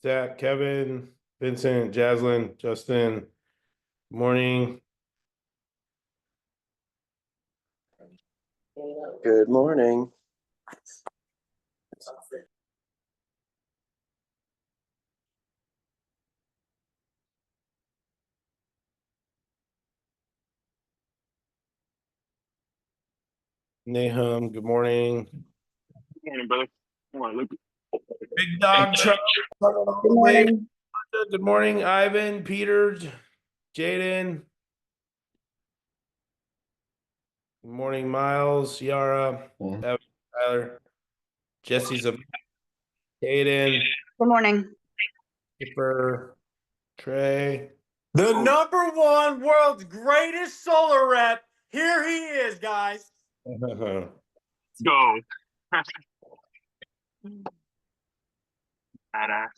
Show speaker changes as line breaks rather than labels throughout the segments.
Zach, Kevin, Vincent, Jaslyn, Justin. Morning.
Good morning.
Nahum, good morning.
Good morning, brother. Good morning, Luke.
Big dog truck.
Good morning.
Good morning, Ivan, Peter, Jaden. Good morning, Miles, Yara, Evan, Tyler, Jesse's up. Caden,
Good morning.
Skipper, Trey.
The number one world's greatest solar rep. Here he is, guys.
Let's go. Badass.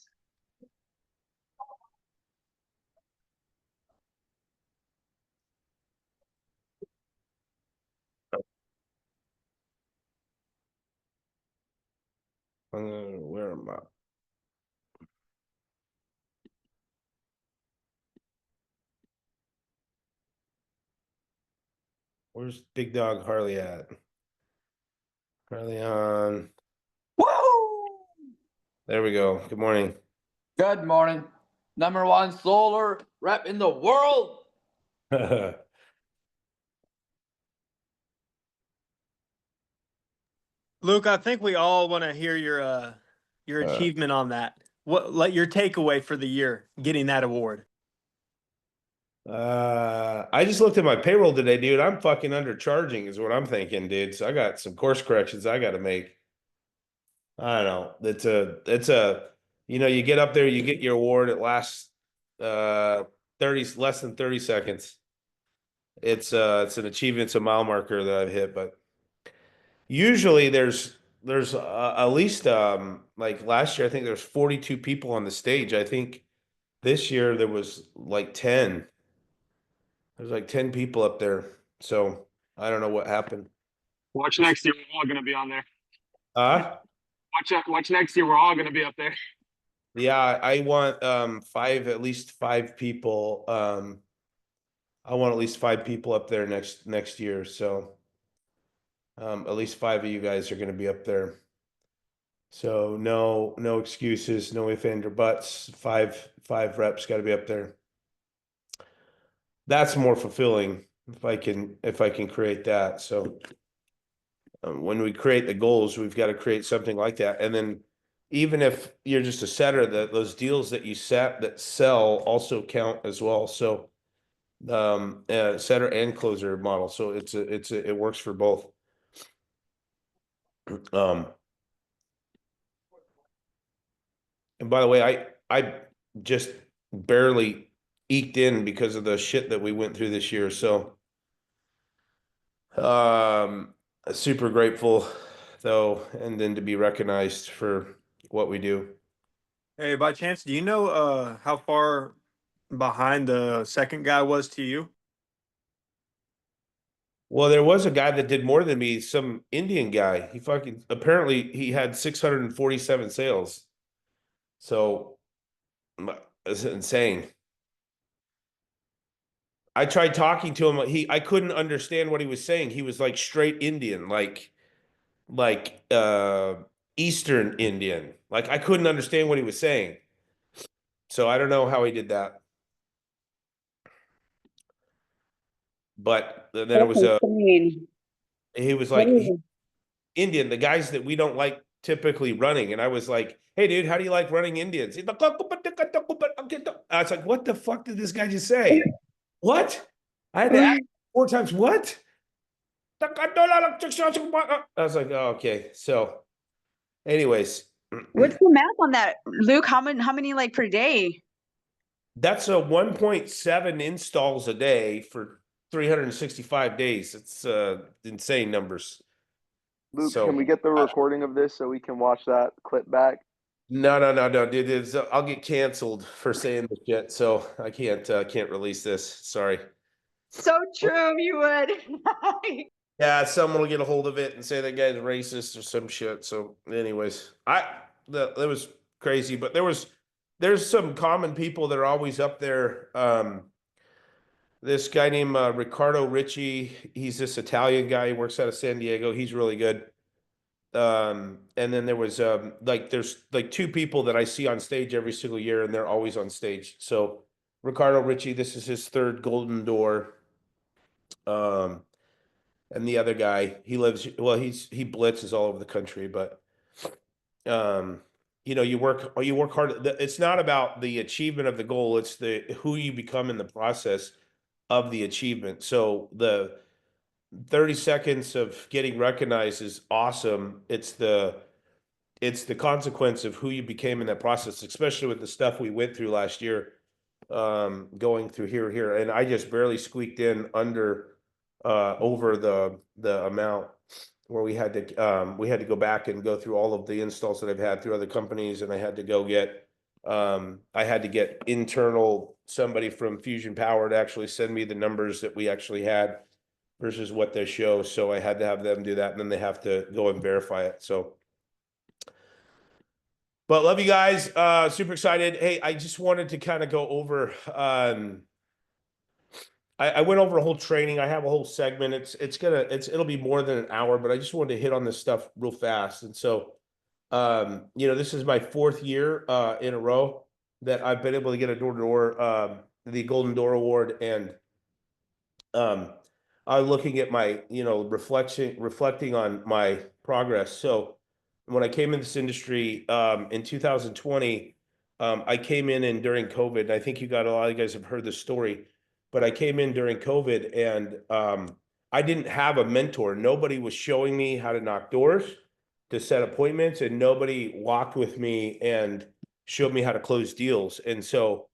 Where am I? Where's Big Dog Harley at? Harley on.
Woo!
There we go. Good morning.
Good morning. Number one solar rep in the world.
Luke, I think we all want to hear your achievement on that. Let your takeaway for the year getting that award.
I just looked at my payroll today, dude. I'm fucking undercharging is what I'm thinking, dude. So I got some course corrections I got to make. I don't know. It's a you get up there, you get your award, it lasts 30 less than 30 seconds. It's an achievement, it's a mile marker that I've hit, but usually there's at least like last year I think there's 42 people on the stage. I think this year there was like 10. There's like 10 people up there. So I don't know what happened.
Watch next year. We're all going to be on there. Watch next year. We're all going to be up there.
Yeah, I want at least five people. I want at least 5 people up there next year. So at least 5 of you guys are going to be up there. So no excuses, no ifs, ands, or buts. Five reps got to be up there. That's more fulfilling if I can create that. So when we create the goals, we've got to create something like that. And then even if you're just a setter, those deals that you set that sell also count as well. So setter and closer model. So it works for both. And by the way, I just barely eked in because of the shit that we went through this year. So super grateful though, and then to be recognized for what we do.
Hey, by chance, do you know how far behind the second guy was to you?
Well, there was a guy that did more than me, some Indian guy. Apparently he had 647 sales. So it's insane. I tried talking to him. I couldn't understand what he was saying. He was like straight Indian, like Eastern Indian. Like I couldn't understand what he was saying. So I don't know how he did that. But then it was he was like Indian, the guys that we don't like typically running. And I was like, hey dude, how do you like running Indians? I was like, what the fuck did this guy just say? What? I had to ask 4 times, what? I was like, oh, okay. So anyways.
What's the math on that, Luke? How many like per day?
That's a 1.7 installs a day for 365 days. It's insane numbers.
Luke, can we get the recording of this so we can watch that clip back?
No, dude. I'll get canceled for saying this shit, so I can't release this. Sorry.
So true, you would.
Yeah, someone will get a hold of it and say that guy's racist or some shit. So, anyways, that was crazy, but there was there's some common people that are always up there. This guy named Riccardo Ricci, he's this Italian guy. He works out of San Diego. He's really good. And then there was there's like two people that I see on stage every single year, and they're always on stage. So Riccardo Ricci, this is his third Golden Door. And the other guy, he he blitzes all over the country, but you know, you work hard. It's not about the achievement of the goal, it's the who you become in the process of the achievement. So the 30 seconds of getting recognized is awesome. It's the consequence of who you became in that process, especially with the stuff we went through last year, going through here. And I just barely squeaked in under over the amount where we had to go back and go through all of the installs that I've had through other companies, and I had to go get internal somebody from Fusion Power to actually send me the numbers that we actually had versus what they show. So I had to have them do that, and then they have to go and verify it. So, but love you guys. Super excited. Hey, I just wanted to kind of go over. I went over a whole training. I have a whole segment. It'll be more than an hour, but I just wanted to hit on this stuff real fast. And so, you know, this is my 4th year in a row that I've been able to get a door-to-door, the Golden Door Award. And I'm looking at my, you know, reflecting on my progress. So when I came in this industry in 2020, I came in during COVID, and I think a lot of you guys have heard this story. But I came in during COVID, and I didn't have a mentor. Nobody was showing me how to knock doors, to set appointments, and nobody walked with me and showed me how to close deals. And so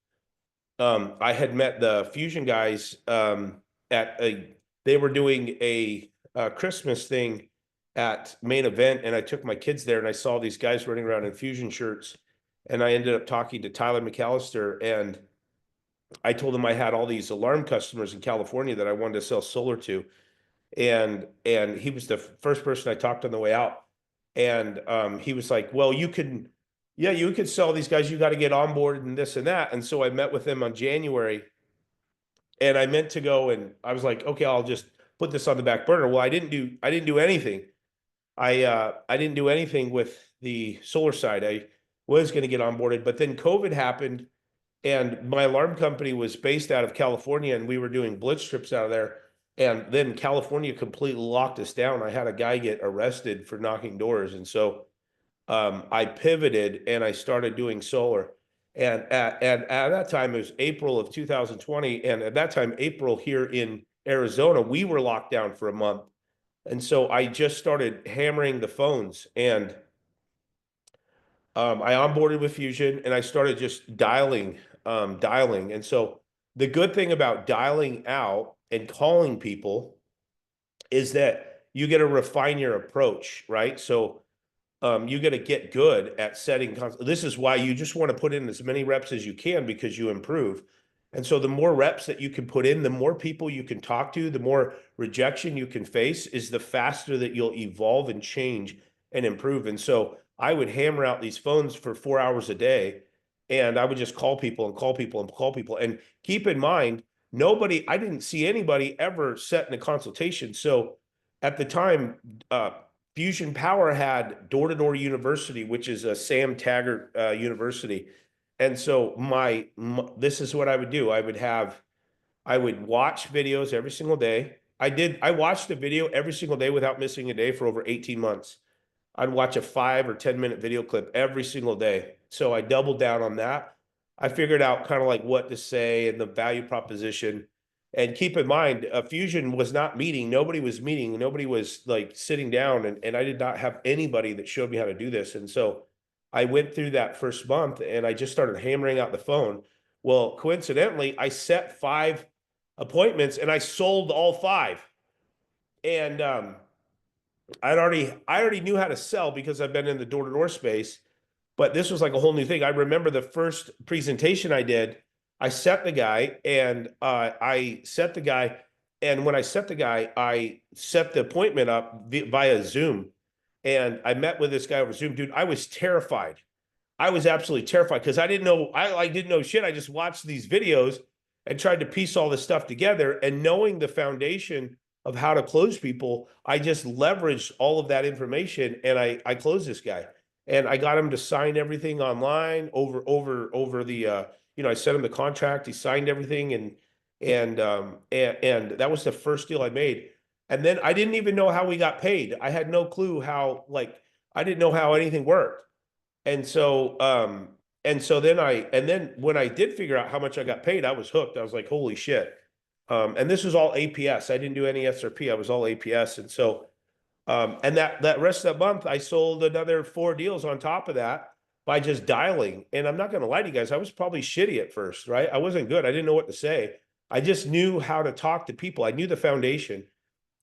I had met the Fusion guys they were doing a Christmas thing at Main Event, and I took my kids there, and I saw these guys running around in Fusion shirts, and I ended up talking to Tyler McAllister, and I told him I had all these alarm customers in California that I wanted to sell solar to. And he was the first person I talked on the way out. And he was like, well, you could sell these guys. You got to get on board and this and that. And so I met with him on January, and I meant to go, and I was like, okay, I'll just put this on the back burner. Well, I didn't do anything. I didn't do anything with the solar side. I was going to get onboarded, but then COVID happened. And my alarm company was based out of California, and we were doing blitz trips out of there. And then California completely locked us down. I had a guy get arrested for knocking doors. And so I pivoted and I started doing solar. And at that time, it was April of 2020. And at that time, April here in Arizona, we were locked down for a month. And so I just started hammering the phones, and I onboarded with Fusion, and I started just dialing. And so the good thing about dialing out and calling people is that you get to refine your approach, right? So you got to get good at setting. This is why you just want to put in as many reps as you can, because you improve. And so the more reps that you can put in, the more people you can talk to, the more rejection you can face, is the faster that you'll evolve and change and improve. And so I would hammer out these phones for 4 hours a day, and I would just call people and call people and call people. And keep in mind, I didn't see anybody ever set in a consultation. So at the time, Fusion Power had Door-to-Door University, which is a Sam Taggart university. And so this is what I would do. I would watch videos every single day. I watched a video every single day without missing a day for over 18 months. I'd watch a 5 or 10 minute video clip every single day. So I doubled down on that. I figured out kind of like what to say and the value proposition. And keep in mind, Fusion was not meeting. Nobody was meeting. Nobody was like sitting down, and I did not have anybody that showed me how to do this. And so I went through that first month, and I just started hammering out the phone. Well, coincidentally, I set 5 appointments, and I sold all 5. And I already knew how to sell because I've been in the door-to-door space, but this was like a whole new thing. I remember the first presentation I did, I set the guy, and when I set the guy, I set the appointment up via Zoom, and I met with this guy over Zoom. Dude, I was terrified. I was absolutely terrified because I didn't know, I didn't know shit. I just watched these videos and tried to piece all this stuff together. And knowing the foundation of how to close people, I just leveraged all of that information and I closed this guy. And I got him to sign everything online over the I sent him the contract, he signed everything, and that was the first deal I made. And then I didn't even know how we got paid. I had no clue how, I didn't know how anything worked. And so, then when I did figure out how much I got paid, I was hooked. I was like, holy shit. And this was all APS. I didn't do any SRP. I was all APS. And so, and that rest of that month, I sold another 4 deals on top of that by just dialing. And I'm not going to lie to you guys, I was probably shitty at first, right? I wasn't good. I didn't know what to say. I just knew how to talk to people. I knew the foundation.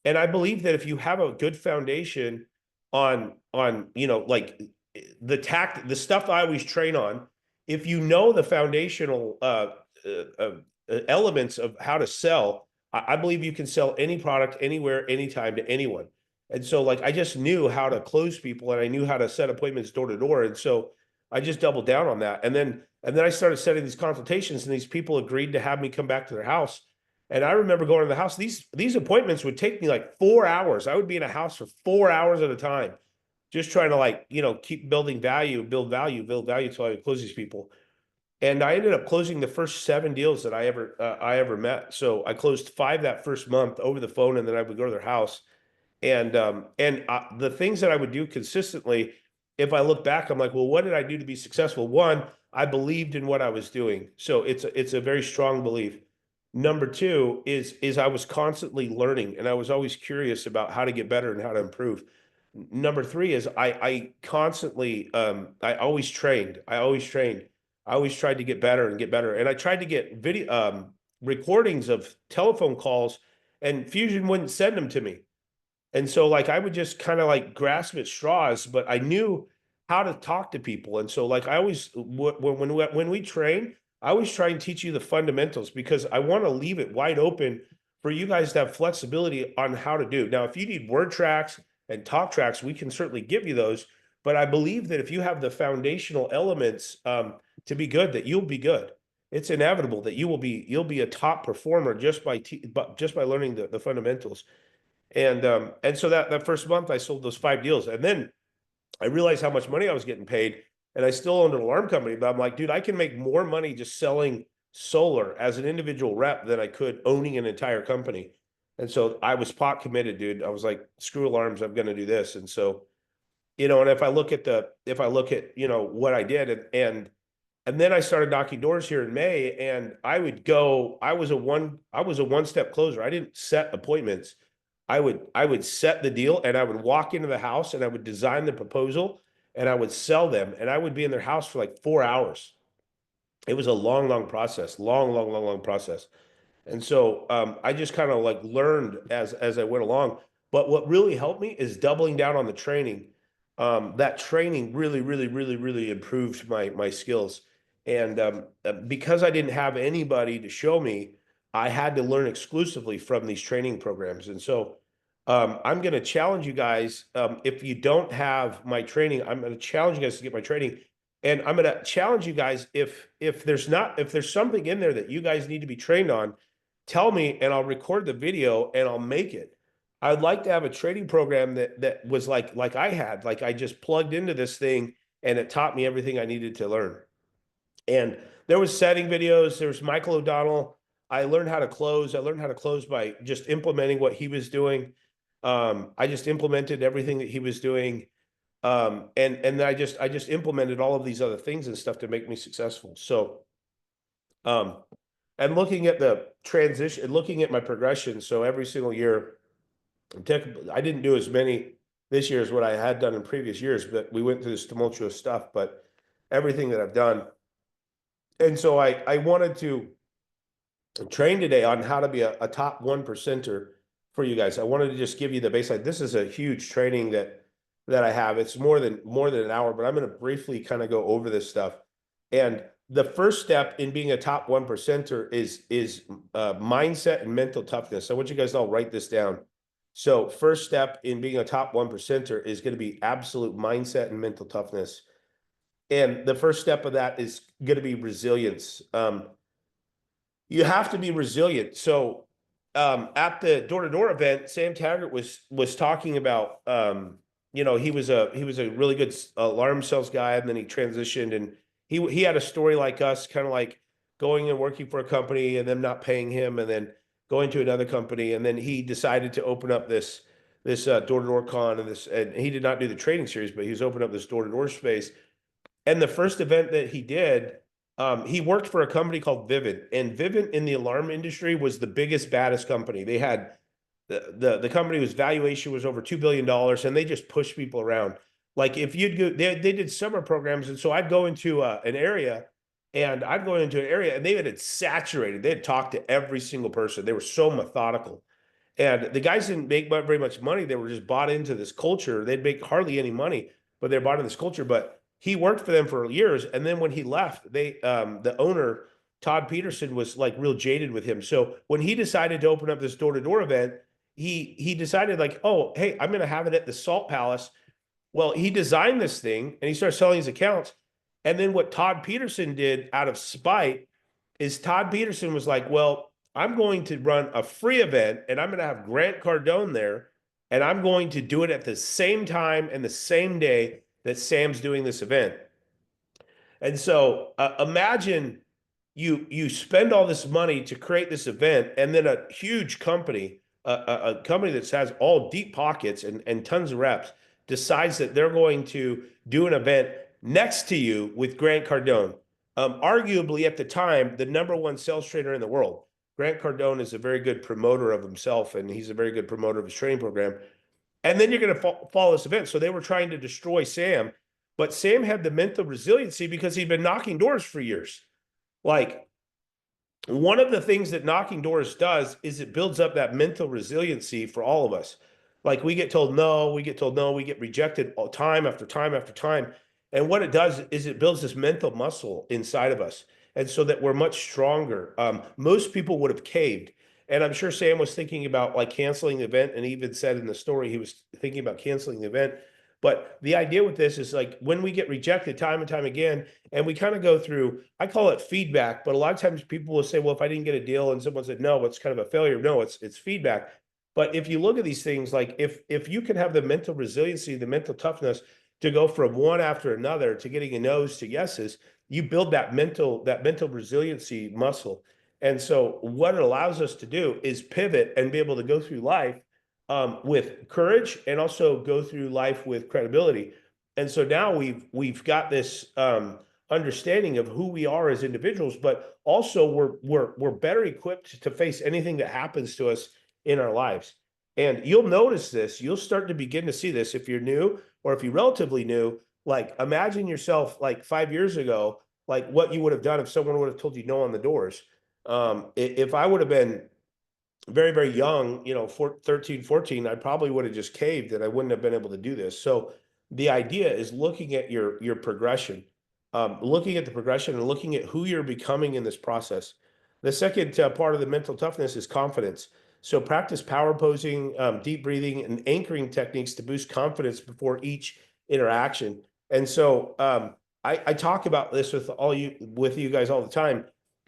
And I believe that if you have a good foundation on, like the stuff I always train on, if you know the foundational elements of how to sell, I believe you can sell any product anywhere, anytime to anyone. And so like I just knew how to close people and I knew how to set appointments door to door. And so I just doubled down on that. And then I started setting these consultations and these people agreed to have me come back to their house. And I remember going to the house, these appointments would take me like 4 hours. I would be in a house for 4 hours at a time, just trying to keep building value, build value till I would close these people. And I ended up closing the first 7 deals that I ever met. So I closed 5 that first month over the phone, and then I would go to their house. And the things that I would do consistently, if I look back, I'm like, well, what did I do to be successful? One, I believed in what I was doing. So it's a very strong belief. Number 2 is I was constantly learning and I was always curious about how to get better and how to improve. Number 3 is I constantly I always trained. I always tried to get better and get better. And I tried to get video recordings of telephone calls, and Fusion wouldn't send them to me. And so like I would just kind of like grasp at straws, but I knew how to talk to people. And so like I always when we train, I always try and teach you the fundamentals because I want to leave it wide open for you guys to have flexibility on how to do. Now, if you need word tracks and talk tracks, we can certainly give you those. But I believe that if you have the foundational elements to be good, that you'll be good. It's inevitable that you'll be a top performer just by learning the fundamentals. And so that first month I sold those 5 deals, and then I realized how much money I was getting paid. And I still owned an alarm company, but I'm like, dude, I can make more money just selling solar as an individual rep than I could owning an entire company. And so I was pot committed, dude. I was like, screw alarms, I'm going to do this. And so, and if I look at what I did, and then I started knocking doors here in May, and I was a one-step closer. I didn't set appointments. I would set the deal, and I would walk into the house and I would design the proposal and I would sell them, and I would be in their house for like 4 hours. It was a long process, long process. And so I just kind of like learned as I went along. But what really helped me is doubling down on the training. That training really improved my skills. And because I didn't have anybody to show me, I had to learn exclusively from these training programs. And so I'm going to challenge you guys. If you don't have my training, I'm going to challenge you guys to get my training. And I'm going to challenge you guys, if there's something in there that you guys need to be trained on, tell me and I'll record the video and I'll make it. I'd like to have a training program that was like I had, like I just plugged into this thing and it taught me everything I needed to learn. And there was setting videos. There was Michael O'Donnell. I learned how to close. I learned how to close by just implementing what he was doing. I just implemented everything that he was doing. And then I just implemented all of these other things and stuff to make me successful. So, and looking at the transition, looking at my progression. So every single year, I didn't do as many this year as what I had done in previous years, but we went through this tumultuous stuff, but everything that I've done. And so I wanted to train today on how to be a top 1%er for you guys. I wanted to just give you the baseline. This is a huge training that I have. It's more than an hour, but I'm going to briefly kind of go over this stuff. And the first step in being a top 1%er is mindset and mental toughness. I want you guys to all write this down. So first step in being a top 1%er is going to be absolute mindset and mental toughness. And the first step of that is going to be resilience. You have to be resilient. So at the door-to-door event, Sam Taggart was talking about he was a really good alarm sales guy, and then he transitioned, and he had a story like us, kind of like going and working for a company and them not paying him, and then going to another company, and then he decided to open up this door-to-door con, and he did not do the trading series, but he was opening up this door-to-door space. And the first event that he did, he worked for a company called Vivint, and Vivint in the alarm industry was the biggest, baddest company. They had the company was valuation was over $2 billion, and they just pushed people around. Like if you'd go, they did summer programs, and so I'd go into an area, and they had it saturated. They had talked to every single person. They were so methodical. And the guys didn't make very much money. They were just bought into this culture. They'd make hardly any money, but they're bought into this culture. But he worked for them for years. And then when he left, the owner, Todd Peterson, was like real jaded with him. So when he decided to open up this door-to-door event, he decided like, oh, hey, I'm going to have it at the Salt Palace. Well, he designed this thing and he started selling his accounts. And then what Todd Peterson did out of spite is Todd Peterson was like, well, I'm going to run a free event, and I'm going to have Grant Cardone there, and I'm going to do it at the same time and the same day that Sam's doing this event. And so imagine you spend all this money to create this event, and then a huge company, a company that has all deep pockets and tons of reps, decides that they're going to do an event next to you with Grant Cardone, arguably at the time the #1 sales trainer in the world. Grant Cardone is a very good promoter of himself, and he's a very good promoter of his training program. And then you're going to follow this event. So they were trying to destroy Sam, but Sam had the mental resiliency because he'd been knocking doors for years. Like, one of the things that knocking doors does is it builds up that mental resiliency for all of us. Like, we get told no, we get rejected time after time after time. And what it does is it builds this mental muscle inside of us. And so that we're much stronger. Most people would have caved. And I'm sure Sam was thinking about like canceling the event, and he even said in the story he was thinking about canceling the event. But the idea with this is like when we get rejected time and time again, and we kind of go through, I call it feedback, but a lot of times people will say, well, if I didn't get a deal and someone said no, it's kind of a failure. No, it's feedback. But if you look at these things, like if you can have the mental resiliency, the mental toughness to go from one after another to getting a no's to yeses, you build that mental resiliency muscle. And so what it allows us to do is pivot and be able to go through life with courage, and also go through life with credibility. And so now we've got this understanding of who we are as individuals, but also we're better equipped to face anything that happens to us in our lives. And you'll notice this, you'll start to begin to see this if you're new, or if you're relatively new. Like, imagine yourself like 5 years ago, like what you would have done if someone would have told you no on the doors. If I would have been very, very young, 13, 14, I probably would have just caved, and I wouldn't have been able to do this. So the idea is looking at your progression, looking at the progression and looking at who you're becoming in this process. The second part of the mental toughness is confidence. So practice power posing, deep breathing, and anchoring techniques to boost confidence before each interaction. And so I talk about this with you guys all the time.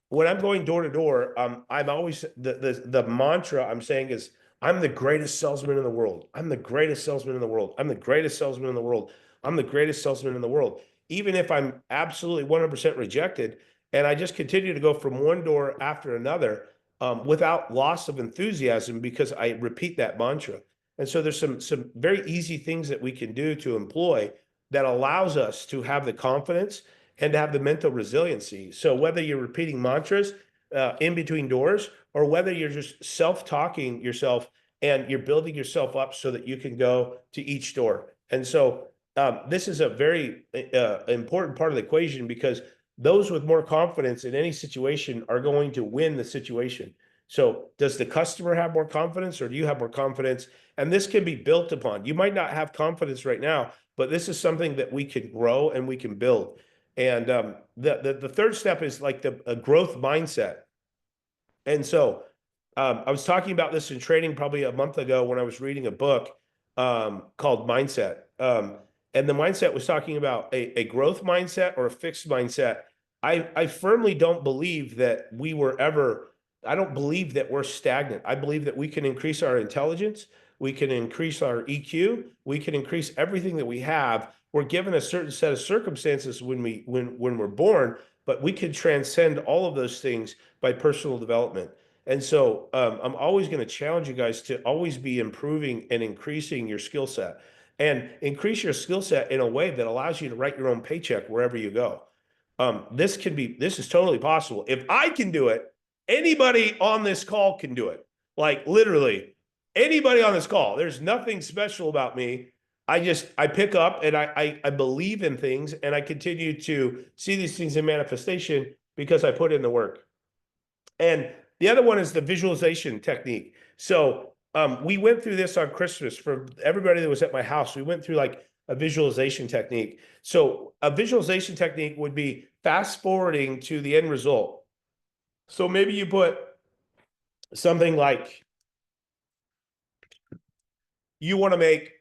When I'm going door to door, I'm always the mantra I'm saying is, I'm the greatest salesman in the world. I'm the greatest salesman in the world. I'm the greatest salesman in the world. I'm the greatest salesman in the world. Even if I'm absolutely 100% rejected, and I just continue to go from one door after another, without loss of enthusiasm, because I repeat that mantra. And so there's some very easy things that we can do to employ that allows us to have the confidence and to have the mental resiliency. So whether you're repeating mantras in between doors, or whether you're just self-talking yourself and you're building yourself up so that you can go to each door. And so this is a very important part of the equation, because those with more confidence in any situation are going to win the situation. So does the customer have more confidence, or do you have more confidence? And this can be built upon. You might not have confidence right now, but this is something that we can grow and we can build. And the third step is like a growth mindset. And so I was talking about this in training probably a month ago when I was reading a book called Mindset. and the mindset was talking about a growth mindset or a fixed mindset. I firmly don't believe that we were ever, I don't believe that we're stagnant. I believe that we can increase our intelligence, we can increase our EQ, we can increase everything that we have. We're given a certain set of circumstances when we're born, but we can transcend all of those things by personal development. And so I'm always going to challenge you guys to always be improving and increasing your skill set, and increase your skill set in a way that allows you to write your own paycheck wherever you go. This is totally possible. If I can do it, anybody on this call can do it. Like literally anybody on this call. There's nothing special about me. I pick up and I believe in things, and I continue to see these things in manifestation because I put in the work. And the other one is the visualization technique. So we went through this on Christmas for everybody that was at my house. We went through like a visualization technique. So a visualization technique would be fast forwarding to the end result. So maybe you put something like you want to make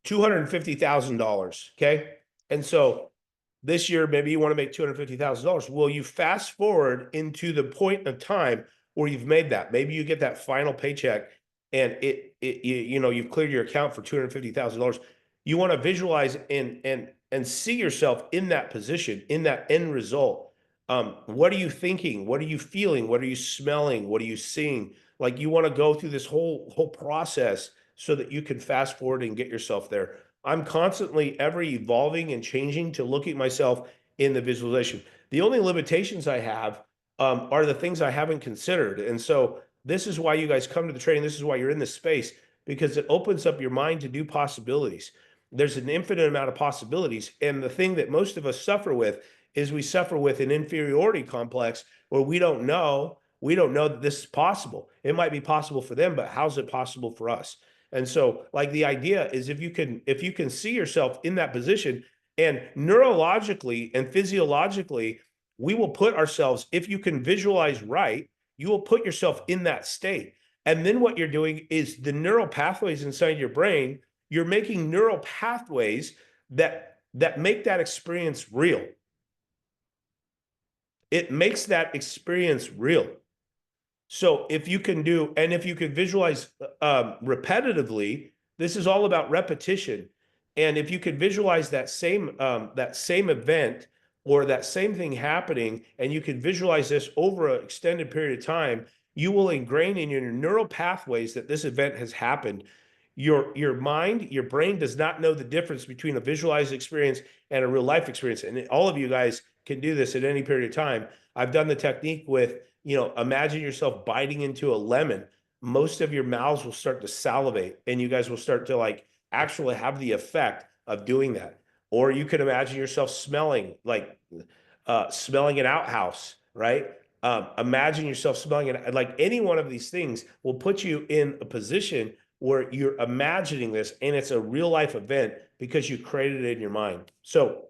$250,000, okay? And so this year, maybe you want to make $250,000. Well, you fast forward into the point of time where you've made that. Maybe you get that final paycheck and you've cleared your account for $250,000. You want to visualize and see yourself in that position, in that end result. What are you thinking? What are you feeling? What are you smelling? What are you seeing? Like you want to go through this whole process so that you can fast forward and get yourself there. I'm constantly ever evolving and changing to look at myself in the visualization. The only limitations I have are the things I haven't considered. And so this is why you guys come to the training. This is why you're in this space, because it opens up your mind to new possibilities. There's an infinite amount of possibilities. And the thing that most of us suffer with is we suffer with an inferiority complex where we don't know that this is possible. It might be possible for them, but how's it possible for us? And so like the idea is if you can see yourself in that position, and neurologically and physiologically, we will put ourselves, if you can visualize right, you will put yourself in that state. And then what you're doing is the neural pathways inside your brain, you're making neural pathways that make that experience real. It makes that experience real. So if you can visualize repetitively, this is all about repetition. And if you could visualize that same event or that same thing happening, and you can visualize this over an extended period of time, you will ingrain in your neural pathways that this event has happened. Your mind, your brain does not know the difference between a visualized experience and a real life experience. And all of you guys can do this at any period of time. I've done the technique with, imagine yourself biting into a lemon. Most of your mouths will start to salivate, and you guys will start to actually have the effect of doing that. Or you can imagine yourself smelling smelling an outhouse, right? Imagine yourself smelling it. Like any one of these things will put you in a position where you're imagining this, and it's a real life event because you created it in your mind. So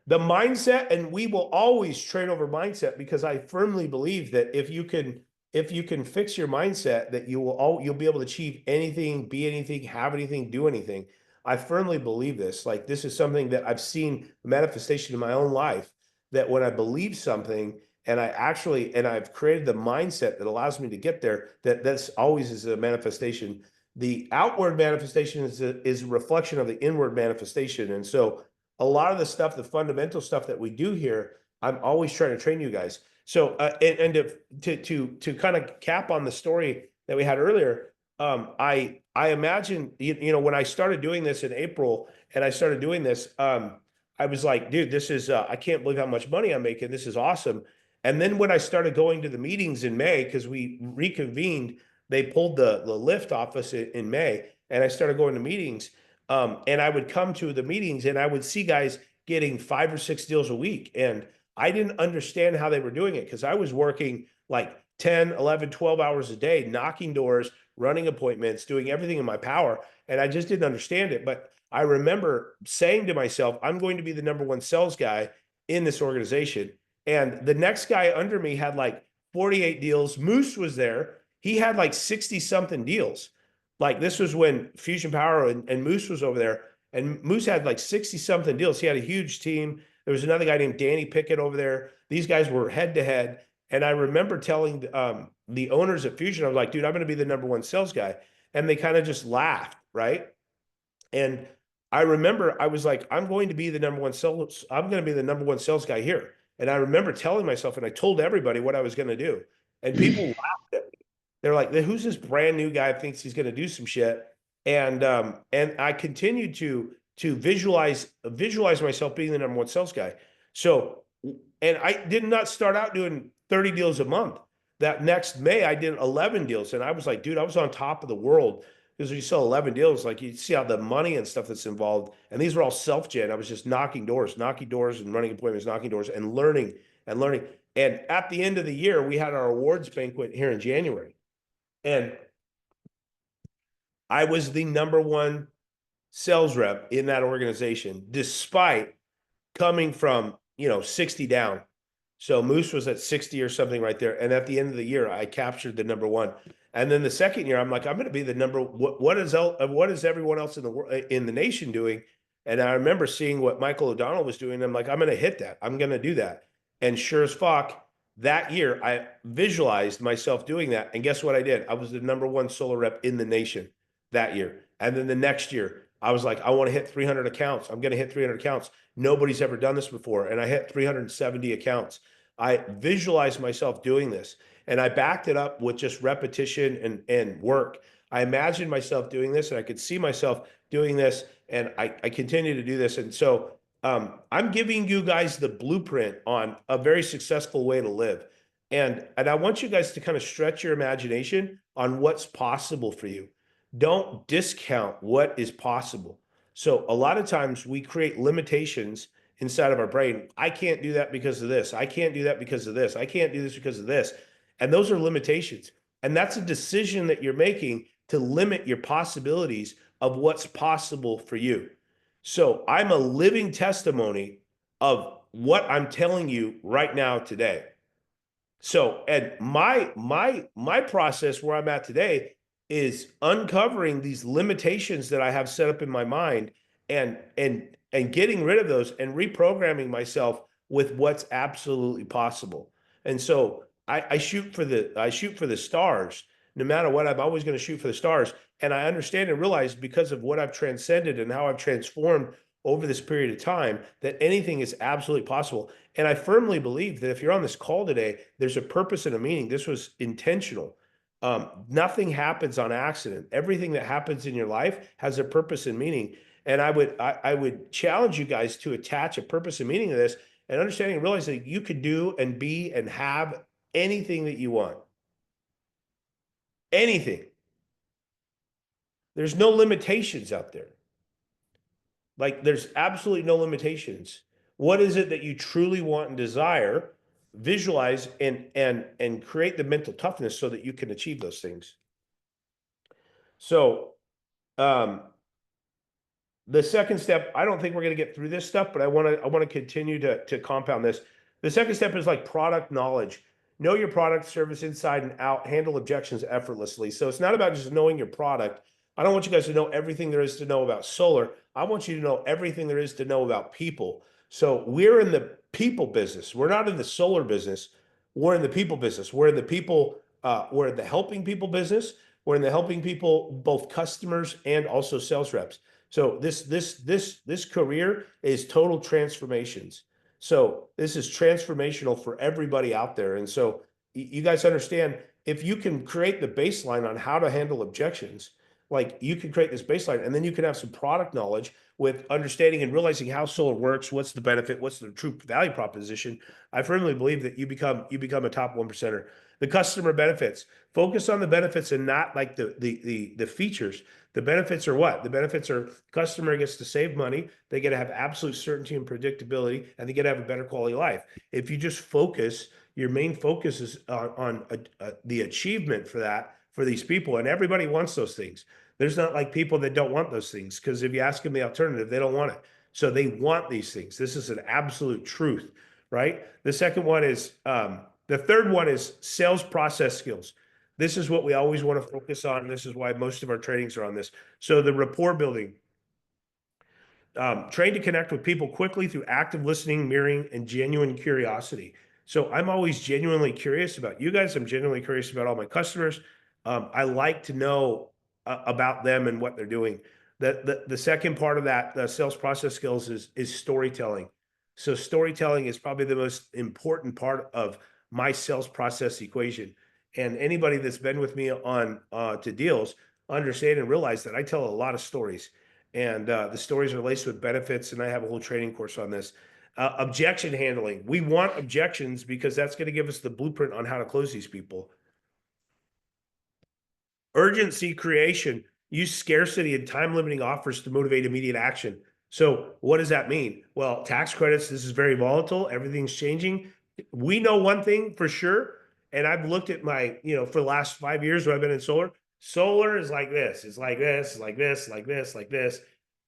the mindset, and we will always train over mindset, because I firmly believe that if you can fix your mindset, that you'll be able to achieve anything, be anything, have anything, do anything. I firmly believe this. Like this is something that I've seen manifestation in my own life, that when I believe something and I've created the mindset that allows me to get there, that's always is a manifestation. The outward manifestation is a reflection of the inward manifestation. And so a lot of the stuff, the fundamental stuff that we do here, I'm always trying to train you guys. So, and to kind of cap on the story that we had earlier, I imagine, when I started doing this in April and I started doing this, I was like, dude, this is, I can't believe how much money I'm making. This is awesome. And then when I started going to the meetings in May, because we reconvened, they pulled the lift off us in May, and I started going to meetings. And I would come to the meetings and I would see guys getting 5 or 6 deals a week. And I didn't understand how they were doing it, because I was working like 10, 11, 12 hours a day, knocking doors, running appointments, doing everything in my power. And I just didn't understand it. But I remember saying to myself, I'm going to be the #1 sales guy in this organization. And the next guy under me had like 48 deals. Moose was there. He had like 60 something deals. Like this was when Fusion Power and Moose was over there. And Moose had like 60 something deals. He had a huge team. There was another guy named Danny Pickett over there. These guys were head to head. And I remember telling the owners at Fusion, I was like, dude, I'm going to be the #1 sales guy. And they kind of just laughed, right? And I remember I was like, I'm going to be the #1 sales. I'm going to be the #1 sales guy here. And I remember telling myself, and I told everybody what I was going to do. And people laughed at me. They're like, who's this brand new guy thinks he's going to do some shit? And I continued to visualize myself being the #1 sales guy. So, and I did not start out doing 30 deals a month. That next May, I did 11 deals. And I was like, dude, I was on top of the world. Because when you sell 11 deals, like you see how the money and stuff that's involved. And these were all self-gen. I was just knocking doors and running appointments, knocking doors and learning and learning. And at the end of the year, we had our awards banquet here in January. And I was the #1 sales rep in that organization, despite coming from, 60 down. So Moose was at 60 or something right there. And at the end of the year, I captured the #1. And then the second year, I'm like, I'm going to be the what is everyone else in the world, in the nation doing? And I remember seeing what Michael O'Donnell was doing. I'm like, I'm going to hit that. I'm going to do that. And sure as fuck, that year, I visualized myself doing that. And guess what I did? I was the #1 solar rep in the nation that year. And then the next year, I was like, I want to hit 300 accounts. I'm going to hit 300 accounts. Nobody's ever done this before. And I hit 370 accounts. I visualized myself doing this. And I backed it up with just repetition and work. I imagined myself doing this, and I could see myself doing this. And I continue to do this. And so I'm giving you guys the blueprint on a very successful way to live. And I want you guys to kind of stretch your imagination on what's possible for you. Don't discount what is possible. So a lot of times we create limitations inside of our brain. I can't do that because of this. I can't do that because of this. I can't do this because of this. And those are limitations. And that's a decision that you're making to limit your possibilities of what's possible for you. So I'm a living testimony of what I'm telling you right now today. So, and my process where I'm at today is uncovering these limitations that I have set up in my mind and getting rid of those and reprogramming myself with what's absolutely possible. And so I shoot for the stars. No matter what, I'm always going to shoot for the stars. And I understand and realize, because of what I've transcended and how I've transformed over this period of time, that anything is absolutely possible. And I firmly believe that if you're on this call today, there's a purpose and a meaning. This was intentional. Nothing happens on accident. Everything that happens in your life has a purpose and meaning. And I would challenge you guys to attach a purpose and meaning to this, and understanding and realizing that you could do and be and have anything that you want. Anything. There's no limitations out there. Like, there's absolutely no limitations. What is it that you truly want and desire? Visualize and create the mental toughness so that you can achieve those things. So, the second step, I don't think we're going to get through this stuff, but I want to continue to compound this. The second step is like product knowledge. Know your product, service inside and out, handle objections effortlessly. So it's not about just knowing your product. I don't want you guys to know everything there is to know about solar. I want you to know everything there is to know about people. So we're in the people business. We're not in the solar business. We're in the people business. We're in the people, we're in the helping people business. We're in the helping people, both customers and also sales reps. So this career is total transformations. So this is transformational for everybody out there. And so you guys understand, if you can create the baseline on how to handle objections, like you can create this baseline, and then you can have some product knowledge with understanding and realizing how solar works, what's the benefit, what's the true value proposition. I firmly believe that you become a top 1%er. The customer benefits, focus on the benefits and not like the features. The benefits are what? The benefits are customer gets to save money. They get to have absolute certainty and predictability, and they get to have a better quality of life. If you just focus, your main focus is on the achievement for that, for these people, and everybody wants those things. There's not like people that don't want those things, because if you ask them the alternative, they don't want it. So they want these things. This is an absolute truth, right? The second one is, the third one is sales process skills. This is what we always want to focus on. And this is why most of our trainings are on this. So the rapport building. Trained to connect with people quickly through active listening, mirroring, and genuine curiosity. So I'm always genuinely curious about you guys. I'm genuinely curious about all my customers. I like to know about them and what they're doing. The second part of that, the sales process skills is storytelling. So storytelling is probably the most important part of my sales process equation. And anybody that's been with me on to deals understand and realize that I tell a lot of stories. And the stories are laced with benefits, and I have a whole training course on this. Objection handling. We want objections because that's going to give us the blueprint on how to close these people. Urgency creation. Use scarcity and time limiting offers to motivate immediate action. So what does that mean? Well, tax credits, this is very volatile. Everything's changing. We know one thing for sure, and I've looked at my, for the last 5 years where I've been in solar. Solar is like this. It's like this, like this, like this, like this.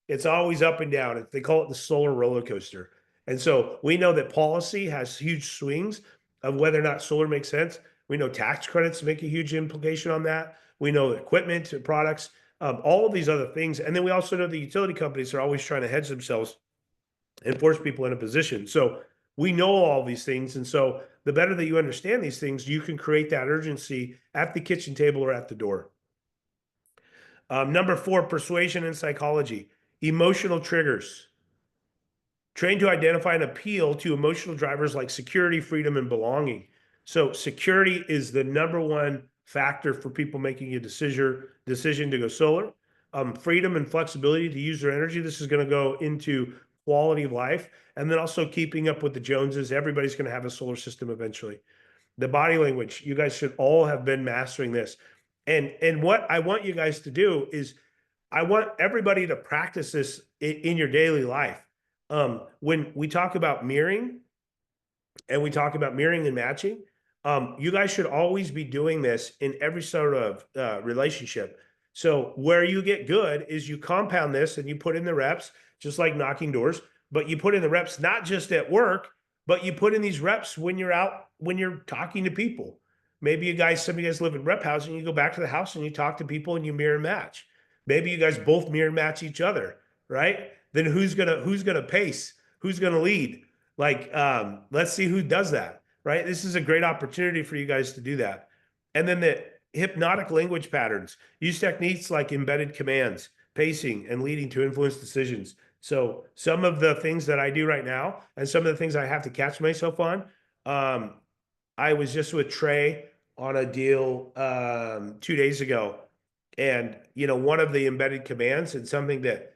It's always up and down. They call it the solar roller coaster. And so we know that policy has huge swings of whether or not solar makes sense. We know tax credits make a huge implication on that. We know equipment and products, all of these other things. And then we also know the utility companies are always trying to hedge themselves and force people in a position. So we know all these things. And so the better that you understand these things, you can create that urgency at the kitchen table or at the door. Number 4, persuasion and psychology. Emotional triggers. Trained to identify and appeal to emotional drivers like security, freedom, and belonging. So security is the number one factor for people making a decision to go solar. Freedom and flexibility to use their energy. This is going to go into quality of life. And then also keeping up with the Joneses. Everybody's going to have a solar system eventually. The body language. You guys should all have been mastering this. And what I want you guys to do is I want everybody to practice this in your daily life. When we talk about mirroring and matching, you guys should always be doing this in every sort of relationship. So where you get good is you compound this and you put in the reps, just like knocking doors, but you put in the reps not just at work, but you put in these reps when you're out, when you're talking to people. Maybe some of you guys live in rep housing, you go back to the house and you talk to people and you mirror and match. Maybe you guys both mirror and match each other, right? Then who's gonna pace? Who's gonna lead? Like, let's see who does that, right? This is a great opportunity for you guys to do that. And then the hypnotic language patterns. Use techniques like embedded commands, pacing, and leading to influence decisions. So some of the things that I do right now, and some of the things I have to catch myself on, I was just with Trey on a deal 2 days ago. And, one of the embedded commands and something that,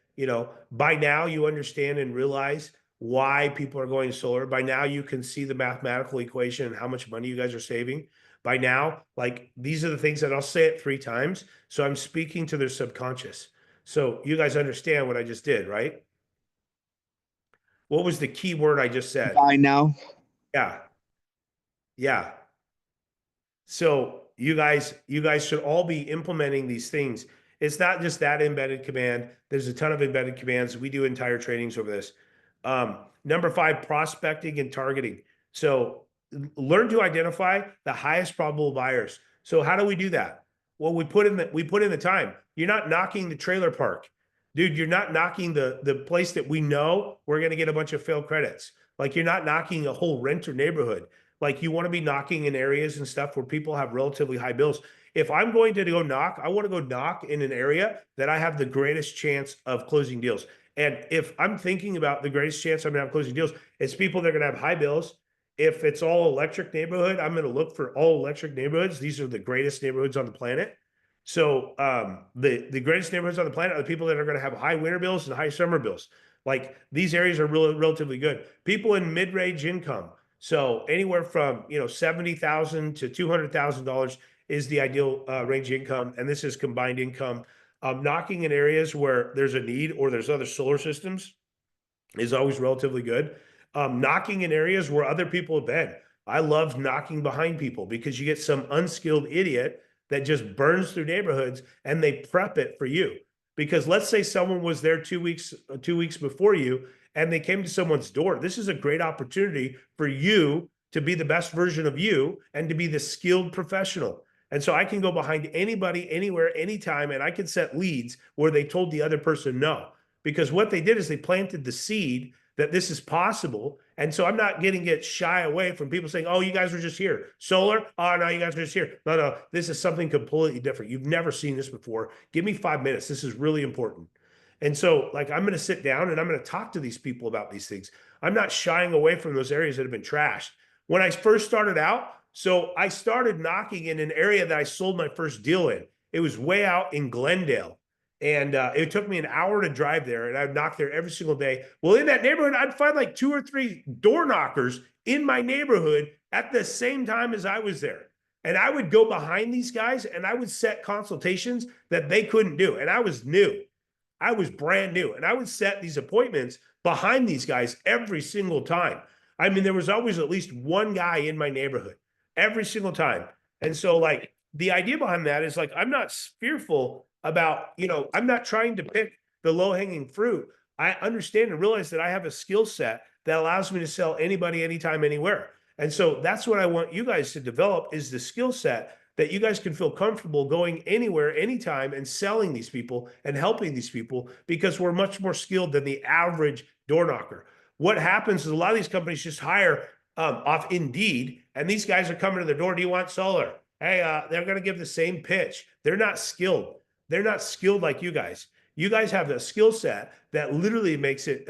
by now you understand and realize why people are going solar. By now you can see the mathematical equation and how much money you guys are saving. By now, like, these are the things that I'll say it 3 times. So I'm speaking to their subconscious. So you guys understand what I just did, right? What was the key word I just said?
By now.
Yeah. Yeah. So you guys should all be implementing these things. It's not just that embedded command. There's a ton of embedded commands. We do entire trainings over this. Number 5, prospecting and targeting. So learn to identify the highest probable buyers. So how do we do that? Well, we put in the time. You're not knocking the trailer park. Dude, you're not knocking the place that we know we're going to get a bunch of failed credits. Like, you're not knocking a whole renter neighborhood. Like, you want to be knocking in areas and stuff where people have relatively high bills. If I'm going to go knock, I want to go knock in an area that I have the greatest chance of closing deals. And if I'm thinking about the greatest chance I'm going to have closing deals, it's people that are going to have high bills. If it's all electric neighborhood, I'm going to look for all electric neighborhoods. These are the greatest neighborhoods on the planet. So the greatest neighborhoods on the planet are the people that are going to have high winter bills and high summer bills. Like, these areas are relatively good. People in mid-range income. So anywhere from $70,000 to $200,000 is the ideal range income, and this is combined income. Knocking in areas where there's a need or there's other solar systems is always relatively good. Knocking in areas where other people have been. I love knocking behind people because you get some unskilled idiot that just burns through neighborhoods and they prep it for you. Because let's say someone was there 2 weeks before you and they came to someone's door. This is a great opportunity for you to be the best version of you and to be the skilled professional. And so I can go behind anybody, anywhere, anytime, and I can set leads where they told the other person no. because what they did is they planted the seed that this is possible. And so I'm not getting it shy away from people saying, oh, you guys were just here. Solar? Oh, no, you guys were just here. No, this is something completely different. You've never seen this before. Give me 5 minutes. This is really important. And so like, I'm going to sit down and I'm going to talk to these people about these things. I'm not shying away from those areas that have been trashed. When I first started out, so I started knocking in an area that I sold my first deal in. It was way out in Glendale. And it took me an hour to drive there, and I'd knock there every single day. Well, in that neighborhood, I'd find like 2 or 3 door knockers in my neighborhood at the same time as I was there. And I would go behind these guys and I would set consultations that they couldn't do. And I was new. I was brand new. And I would set these appointments behind these guys every single time. I mean, there was always at least one guy in my neighborhood every single time. And so like the idea behind that is like, I'm not fearful about, I'm not trying to pick the low-hanging fruit. I understand and realize that I have a skill set that allows me to sell anybody, anytime, anywhere. And so that's what I want you guys to develop, is the skill set that you guys can feel comfortable going anywhere, anytime, and selling these people and helping these people, because we're much more skilled than the average door knocker. What happens is a lot of these companies just hire off Indeed, and these guys are coming to the door. Do you want solar? Hey, they're going to give the same pitch. They're not skilled. They're not skilled like you guys. You guys have a skill set that literally makes it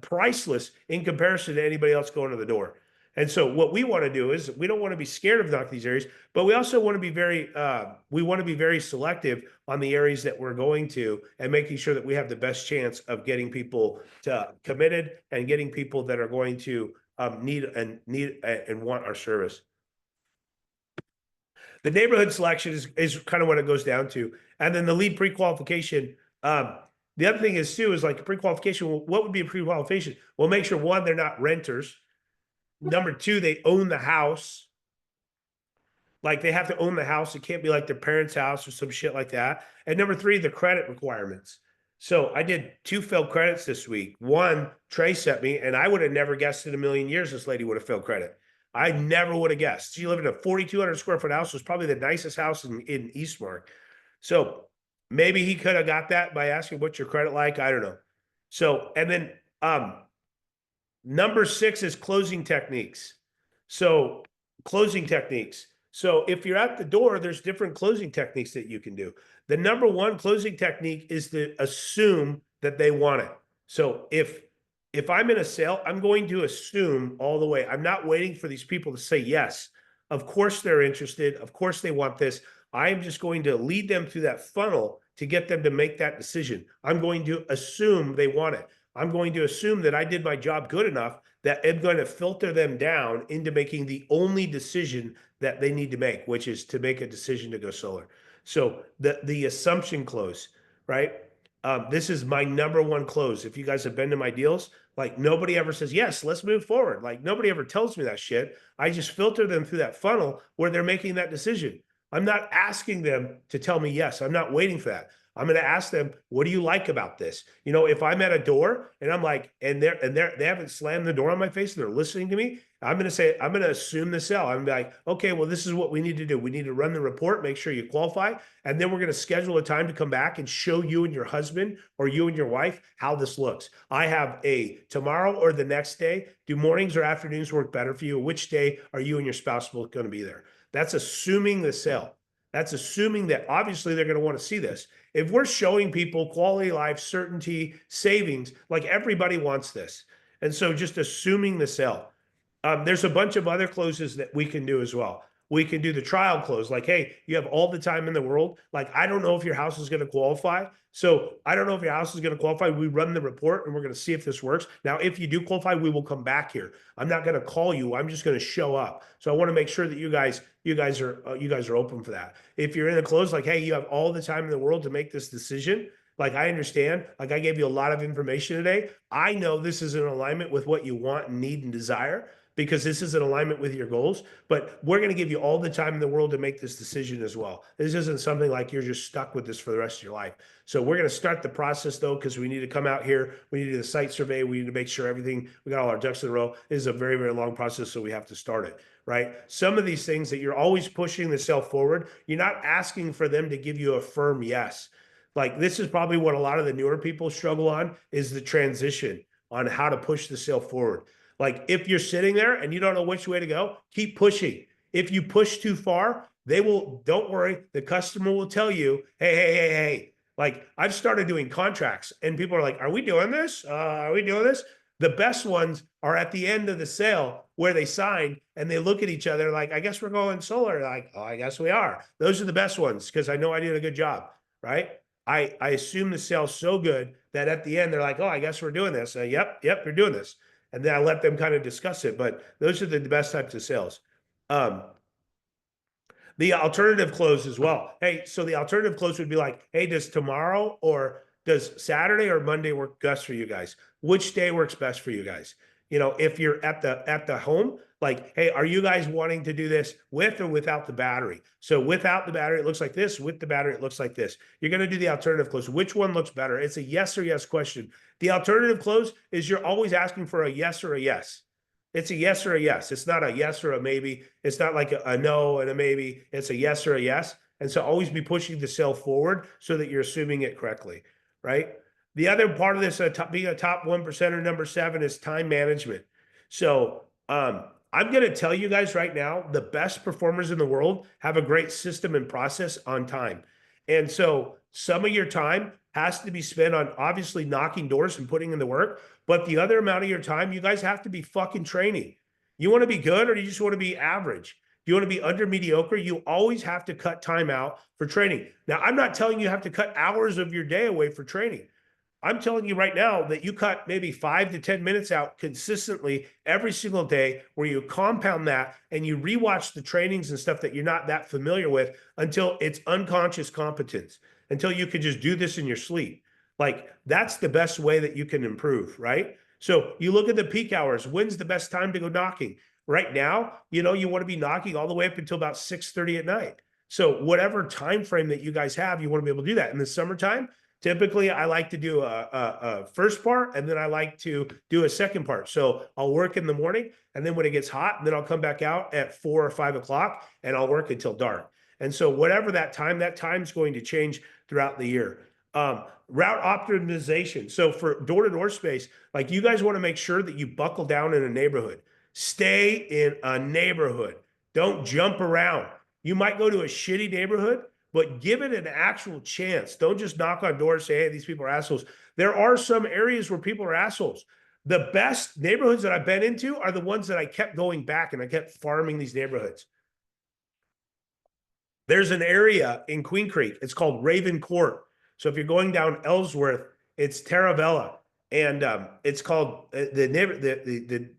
priceless in comparison to anybody else going to the door. And so what we want to do is, we don't want to be scared of knocking these areas, but we also want to be very selective on the areas that we're going to, and making sure that we have the best chance of getting people to committed and getting people that are going to need and want our service. The neighborhood selection is kind of what it goes down to. And then the lead pre-qualification. The other thing is too, is like pre-qualification. Well, what would be a pre-qualification? Well, make sure, one, they're not renters. Number 2, they own the house. Like they have to own the house. It can't be like their parents' house or some shit like that. And number 3, the credit requirements. So I did 2 failed credits this week. One, Trey sent me, and I would have never guessed in a million years this lady would have failed credit. I never would have guessed. She lived in a 4,200 square foot house. It was probably the nicest house in Eastmark. So maybe he could have got that by asking, what's your credit like? I don't know. So, and then number 6 is closing techniques. So closing techniques. So if you're at the door, there's different closing techniques that you can do. The number 1 closing technique is to assume that they want it. So if I'm in a sale, I'm going to assume all the way. I'm not waiting for these people to say yes. Of course they're interested. Of course they want this. I'm just going to lead them through that funnel to get them to make that decision. I'm going to assume they want it. I'm going to assume that I did my job good enough that I'm going to filter them down into making the only decision that they need to make, which is to make a decision to go solar. So the assumption close, right? This is my number 1 close. If you guys have been to my deals, like nobody ever says, yes, let's move forward. Like nobody ever tells me that shit. I just filter them through that funnel where they're making that decision. I'm not asking them to tell me yes. I'm not waiting for that. I'm going to ask them, what do you like about this? If I'm at a door and I'm like, and they haven't slammed the door on my face and they're listening to me, I'm going to assume the sell. I'm like, okay, well, this is what we need to do. We need to run the report, make sure you qualify. And then we're going to schedule a time to come back and show you and your husband or you and your wife how this looks. I have a tomorrow or the next day. Do mornings or afternoons work better for you? Which day are you and your spouse both going to be there? That's assuming the sale. That's assuming that obviously they're going to want to see this. If we're showing people quality life, certainty, savings, like everybody wants this. And so just assuming the sale. There's a bunch of other closes that we can do as well. We can do the trial close. Like, hey, you have all the time in the world. Like, I don't know if your house is going to qualify. So I don't know if your house is going to qualify. We run the report and we're going to see if this works. Now, if you do qualify, we will come back here. I'm not going to call you. I'm just going to show up. So I want to make sure that you guys are open for that. If you're in the close, like, hey, you have all the time in the world to make this decision. Like, I understand, like I gave you a lot of information today. I know this is in alignment with what you want and need and desire, because this is in alignment with your goals, but we're going to give you all the time in the world to make this decision as well. This isn't something like you're just stuck with this for the rest of your life. So we're going to start the process though, because we need to come out here. We need to do the site survey. We need to make sure we got all our ducks in a row. This is a very, very long process. So we have to start it, right? Some of these things that you're always pushing the sale forward, you're not asking for them to give you a firm yes. Like this is probably what a lot of the newer people struggle on is the transition on how to push the sale forward. Like if you're sitting there and you don't know which way to go, keep pushing. If you push too far, don't worry, the customer will tell you, hey. Like I've started doing contracts and people are like, are we doing this? Are we doing this? The best ones are at the end of the sale where they sign and they look at each other like, I guess we're going solar. Like, oh, I guess we are. Those are the best ones because I know I did a good job, right? I assume the sale's so good that at the end they're like, oh, I guess we're doing this. Yep, you're doing this. And then I let them kind of discuss it. But those are the best types of sales. The alternative close as well. Hey, so the alternative close would be like, hey, does tomorrow or does Saturday or Monday work best for you guys? Which day works best for you guys? You know, if you're at the home, like, hey, are you guys wanting to do this with or without the battery? So without the battery, it looks like this. With the battery, it looks like this. You're going to do the alternative close. Which one looks better? It's a yes or yes question. The alternative close is you're always asking for a yes or a yes. It's a yes or a yes. It's not a yes or a maybe. It's not like a no and a maybe. It's a yes or a yes. And so always be pushing the sale forward so that you're assuming it correctly, right? The other part of this, being a top 1%er, number 7 is time management. So I'm going to tell you guys right now, the best performers in the world have a great system and process on time. And so some of your time has to be spent on obviously knocking doors and putting in the work. But the other amount of your time, you guys have to be fucking training. You want to be good or do you just want to be average? You want to be under mediocre? You always have to cut time out for training. Now, I'm not telling you have to cut hours of your day away for training. I'm telling you right now that you cut maybe 5 to 10 minutes out consistently every single day where you compound that and you rewatch the trainings and stuff that you're not that familiar with until it's unconscious competence, until you can just do this in your sleep. Like that's the best way that you can improve, right? So you look at the peak hours. When's the best time to go knocking? Right now, you know, you want to be knocking all the way up until about 6:30 at night. So whatever time frame that you guys have, you want to be able to do that. In the summertime, typically I like to do a first part and then I like to do a second part. So I'll work in the morning and then when it gets hot, then I'll come back out at 4 or 5 o'clock and I'll work until dark. And so whatever that time's going to change throughout the year. Route optimization. So for door-to-door space, like you guys want to make sure that you buckle down in a neighborhood. Stay in a neighborhood. Don't jump around. You might go to a shitty neighborhood, but give it an actual chance. Don't just knock on doors and say, hey, these people are assholes. There are some areas where people are assholes. The best neighborhoods that I've been into are the ones that I kept going back and I kept farming these neighborhoods. There's an area in Queen Creek. It's called Raven Court. So if you're going down Ellsworth, it's Taravella. And it's called, the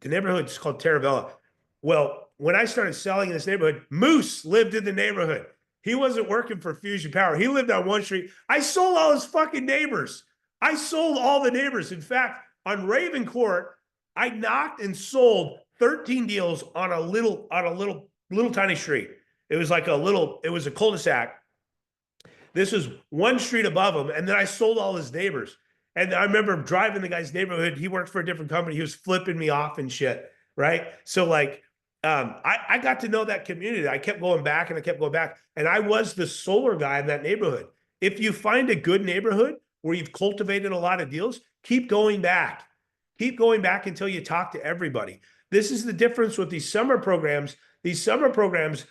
neighborhood is called Taravella. Well, when I started selling in this neighborhood, Moose lived in the neighborhood. He wasn't working for Fusion Power. He lived on one street. I sold all his fucking neighbors. I sold all the neighbors. In fact, on Raven Court, I knocked and sold 13 deals on a little tiny street. It was like it was a cul-de-sac. This was one street above him. And then I sold all his neighbors. And I remember driving the guy's neighborhood. He worked for a different company. He was flipping me off and shit. Right. So like, I got to know that community. I kept going back and I kept going back. And I was the solar guy in that neighborhood. If you find a good neighborhood where you've cultivated a lot of deals, keep going back. Keep going back until you talk to everybody. This is the difference with these summer programs. These summer programs,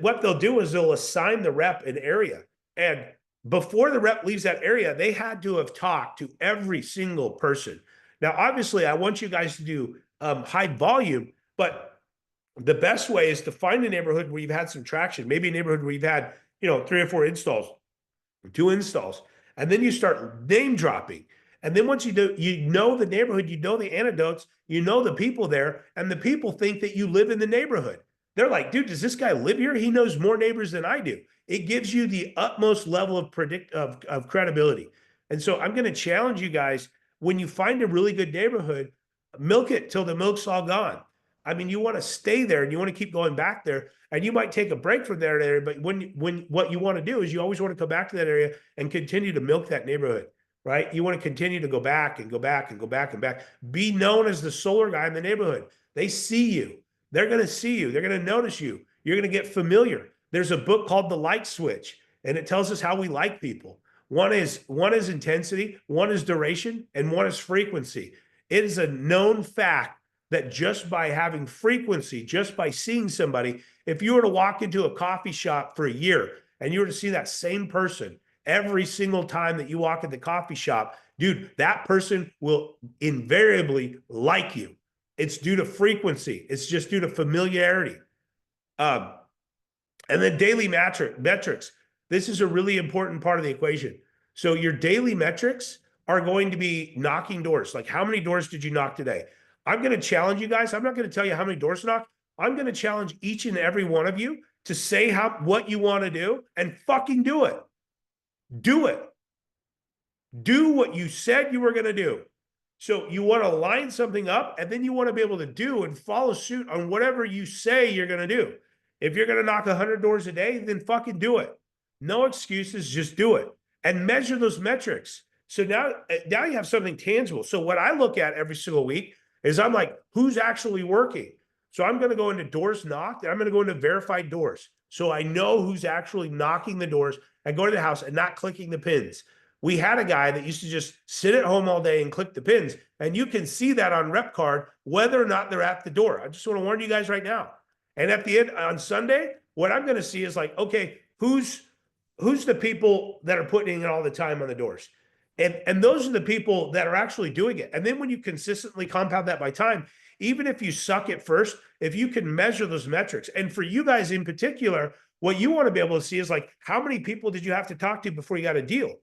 what they'll do is they'll assign the rep an area. And before the rep leaves that area, they had to have talked to every single person. Now, obviously, I want you guys to do high volume, but the best way is to find a neighborhood where you've had some traction, maybe a neighborhood where you've had, 3 or 4 installs, 2 installs, and then you start name dropping. And then once you do, you know the neighborhood, you know the anecdotes, you know the people there, and the people think that you live in the neighborhood. They're like, dude, does this guy live here? He knows more neighbors than I do. It gives you the utmost level of credibility. And so I'm going to challenge you guys, when you find a really good neighborhood, milk it till the milk's all gone. I mean, you want to stay there and you want to keep going back there, and you might take a break from that area. But when what you want to do is you always want to come back to that area and continue to milk that neighborhood, right? You want to continue to go back and go back and go back and back. Be known as the solar guy in the neighborhood. They see you. They're going to see you. They're going to notice you. You're going to get familiar. There's a book called The Light Switch, and it tells us how we like people. One is intensity, one is duration, and one is frequency. It is a known fact that just by having frequency, just by seeing somebody, if you were to walk into a coffee shop for a year and you were to see that same person every single time that you walk in the coffee shop, dude, that person will invariably like you. It's due to frequency. It's just due to familiarity. And then daily metrics. This is a really important part of the equation. So your daily metrics are going to be knocking doors. Like, how many doors did you knock today? I'm going to challenge you guys. I'm not going to tell you how many doors to knock. I'm going to challenge each and every one of you to say what you want to do and fucking do it. Do it. Do what you said you were going to do. So you want to line something up, and then you want to be able to do and follow suit on whatever you say you're going to do. If you're going to knock 100 doors a day, then fucking do it. No excuses, just do it. And measure those metrics. So now you have something tangible. So what I look at every single week is I'm like, who's actually working? So I'm going to go into doors knocked, and I'm going to go into verified doors. So I know who's actually knocking the doors and going to the house and not clicking the pins. We had a guy that used to just sit at home all day and click the pins. And you can see that on rep card, whether or not they're at the door. I just want to warn you guys right now. And at the end on Sunday, what I'm going to see is like, okay, who's the people that are putting in all the time on the doors? And those are the people that are actually doing it. And then when you consistently compound that by time, even if you suck at first, if you can measure those metrics, and for you guys in particular, what you want to be able to see is like, how many people did you have to talk to before you got a deal?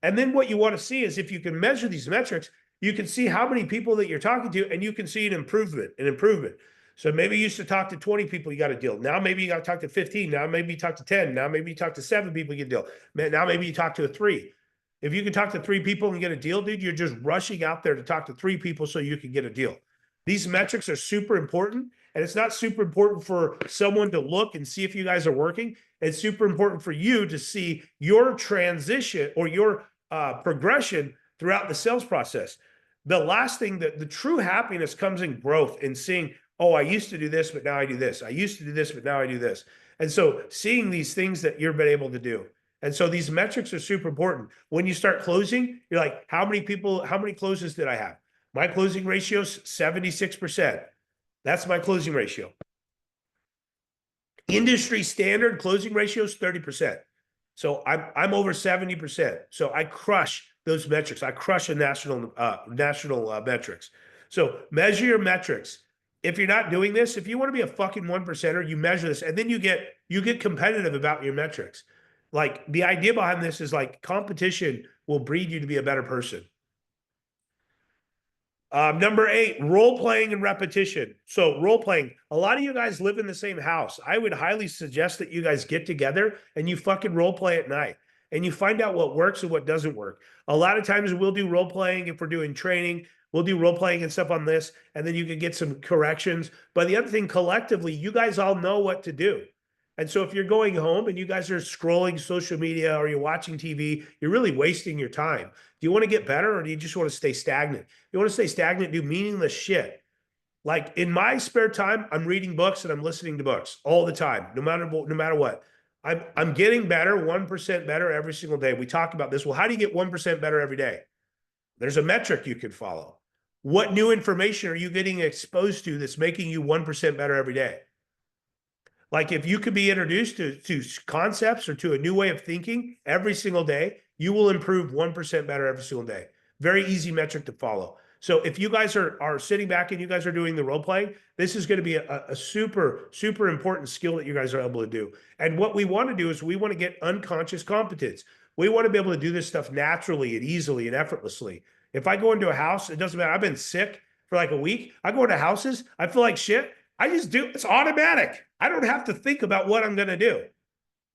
And then what you want to see is if you can measure these metrics, you can see how many people that you're talking to, and you can see an improvement. So maybe you used to talk to 20 people, you got a deal. Now maybe you got to talk to 15. Now maybe you talk to 10. Now maybe you talk to 7 people, you get a deal. Now maybe you talk to 3. If you can talk to 3 people and get a deal, dude, you're just rushing out there to talk to 3 people so you can get a deal. These metrics are super important, and it's not super important for someone to look and see if you guys are working. It's super important for you to see your transition or your progression throughout the sales process. The last thing, that the true happiness comes in growth and seeing, oh, I used to do this, but now I do this. I used to do this, but now I do this. And so seeing these things that you've been able to do. And so these metrics are super important. When you start closing, you're like, how many closes did I have? My closing ratio is 76%. That's my closing ratio. Industry standard closing ratio is 30%. So I'm over 70%. So I crush those metrics. I crush the national metrics. So measure your metrics. If you're not doing this, if you want to be a fucking 1%er, you measure this, and then you get competitive about your metrics. Like, the idea behind this is like, competition will breed you to be a better person. Number 8, role playing and repetition. So role playing, a lot of you guys live in the same house. I would highly suggest that you guys get together and you fucking role play at night and you find out what works and what doesn't work. A lot of times we'll do role playing if we're doing training. We'll do role playing and stuff on this, and then you can get some corrections. But the other thing, collectively, you guys all know what to do. And so if you're going home and you guys are scrolling social media or you're watching TV, you're really wasting your time. Do you want to get better, or do you just want to stay stagnant? If you want to stay stagnant, do meaningless shit. Like, in my spare time, I'm reading books and I'm listening to books all the time, no matter what. I'm getting better, 1% better every single day. We talk about this. Well, how do you get 1% better every day? There's a metric you can follow. What new information are you getting exposed to that's making you 1% better every day? Like, if you could be introduced to concepts or to a new way of thinking every single day, you will improve 1% better every single day. Very easy metric to follow. So if you guys are sitting back and you guys are doing the role playing, this is going to be a super, super important skill that you guys are able to do. And what we want to do is we want to get unconscious competence. We want to be able to do this stuff naturally and easily and effortlessly. If I go into a house, it doesn't matter. I've been sick for like a week. I go into houses, I feel like shit. I just do. It's automatic. I don't have to think about what I'm going to do.